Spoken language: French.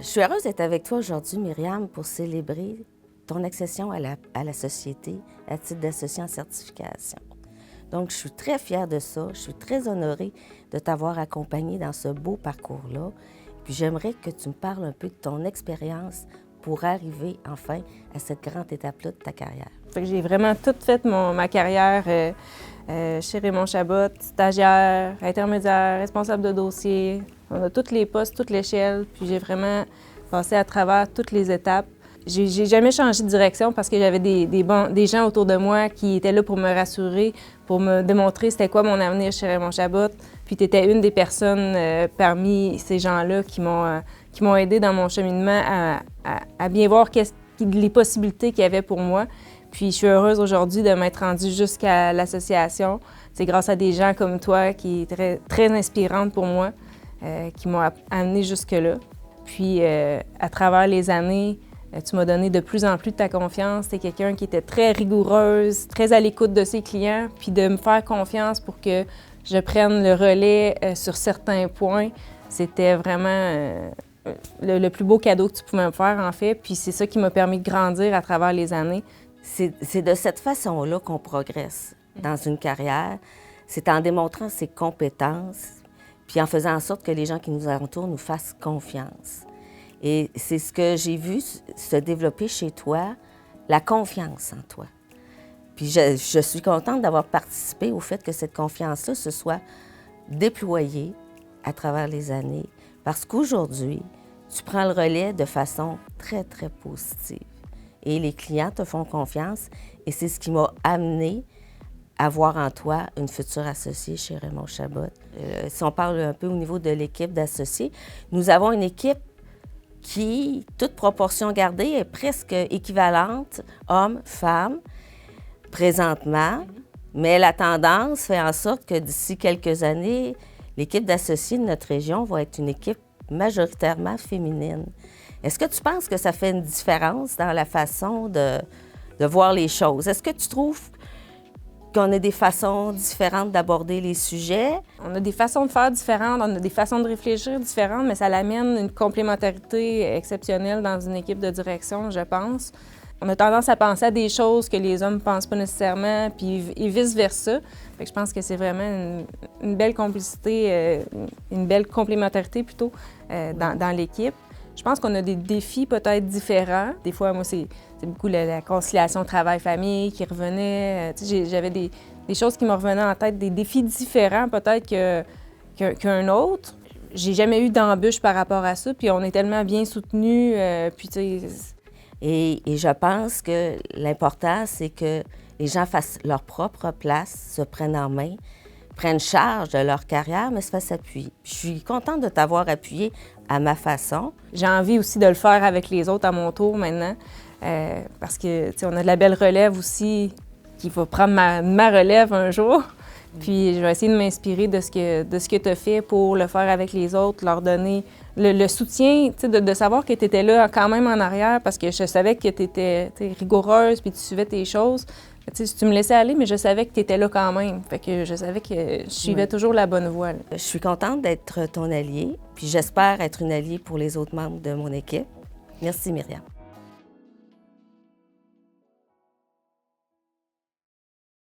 Je suis heureuse d'être avec toi aujourd'hui, Myriam, pour célébrer ton accession à la société à titre d'associé en certification. Donc, je suis très fière de ça. Je suis très honorée de t'avoir accompagnée dans ce beau parcours-là. Puis j'aimerais que tu me parles un peu de ton expérience pour arriver enfin à cette grande étape-là de ta carrière. J'ai vraiment tout fait ma carrière chez Raymond Chabot, stagiaire, intermédiaire, responsable de dossier. On a tous les postes, toute l'échelle, puis j'ai vraiment passé à travers toutes les étapes. J'ai jamais changé de direction parce que j'avais des gens autour de moi qui étaient là pour me rassurer, pour me démontrer c'était quoi mon avenir chez Raymond Chabot. Puis tu étais une des personnes parmi ces gens-là qui m'ont aidé dans mon cheminement à bien voir les possibilités qu'il y avait pour moi. Puis je suis heureuse aujourd'hui de m'être rendue jusqu'à l'association. C'est grâce à des gens comme toi qui est très inspirante pour moi, qui m'ont amenée jusque-là. Puis à travers les années, tu m'as donné de plus en plus de ta confiance. Tu es quelqu'un qui était très rigoureuse, très à l'écoute de ses clients, puis de me faire confiance pour que je prenne le relais sur certains points. C'était vraiment le plus beau cadeau que tu pouvais me faire, en fait. Puis c'est ça qui m'a permis de grandir à travers les années. C'est de cette façon-là qu'on progresse dans une carrière. C'est en démontrant ses compétences, puis en faisant en sorte que les gens qui nous entourent nous fassent confiance. Et c'est ce que j'ai vu se développer chez toi, la confiance en toi. Puis je suis contente d'avoir participé au fait que cette confiance-là se soit déployée à travers les années, parce qu'aujourd'hui, tu prends le relais de façon très, très positive. Et les clients te font confiance, et c'est ce qui m'a amenée à voir en toi une future associée chez Raymond Chabot. Si on parle un peu au niveau de l'équipe d'associés, nous avons une équipe qui, toute proportion gardée, est presque équivalente, hommes, femmes, présentement. Mais la tendance fait en sorte que d'ici quelques années, l'équipe d'associés de notre région va être une équipe majoritairement féminine. Est-ce que tu penses que ça fait une différence dans la façon de voir les choses? Est-ce que tu trouves qu'on a des façons différentes d'aborder les sujets? On a des façons de faire différentes, on a des façons de réfléchir différentes, mais ça amène une complémentarité exceptionnelle dans une équipe de direction, je pense. On a tendance à penser à des choses que les hommes ne pensent pas nécessairement, puis et vice-versa. Fait que je pense que c'est vraiment une belle complicité, une belle complémentarité plutôt dans l'équipe. Je pense qu'on a des défis peut-être différents. Des fois, moi, c'est beaucoup la conciliation travail-famille qui revenait. J'avais des choses qui me revenaient en tête, des défis différents peut-être qu'un autre. J'ai jamais eu d'embûche par rapport à ça, puis on est tellement bien soutenus. Et je pense que l'important, c'est que les gens fassent leur propre place, se prennent en main, prennent charge de leur carrière, mais se fassent appuyer. Je suis contente de t'avoir appuyée à ma façon. J'ai envie aussi de le faire avec les autres à mon tour maintenant, parce que on a de la belle relève aussi qui va prendre ma relève un jour. Puis je vais essayer de m'inspirer de ce que tu as fait pour le faire avec les autres, leur donner le soutien, de savoir que tu étais là quand même en arrière, parce que je savais que tu étais rigoureuse puis tu suivais tes choses. Si tu me laissais aller, mais je savais que tu étais là quand même. Fait que je savais que je suivais toujours la bonne voie. Là. Je suis contente d'être ton alliée, puis j'espère être une alliée pour les autres membres de mon équipe. Merci, Myriam.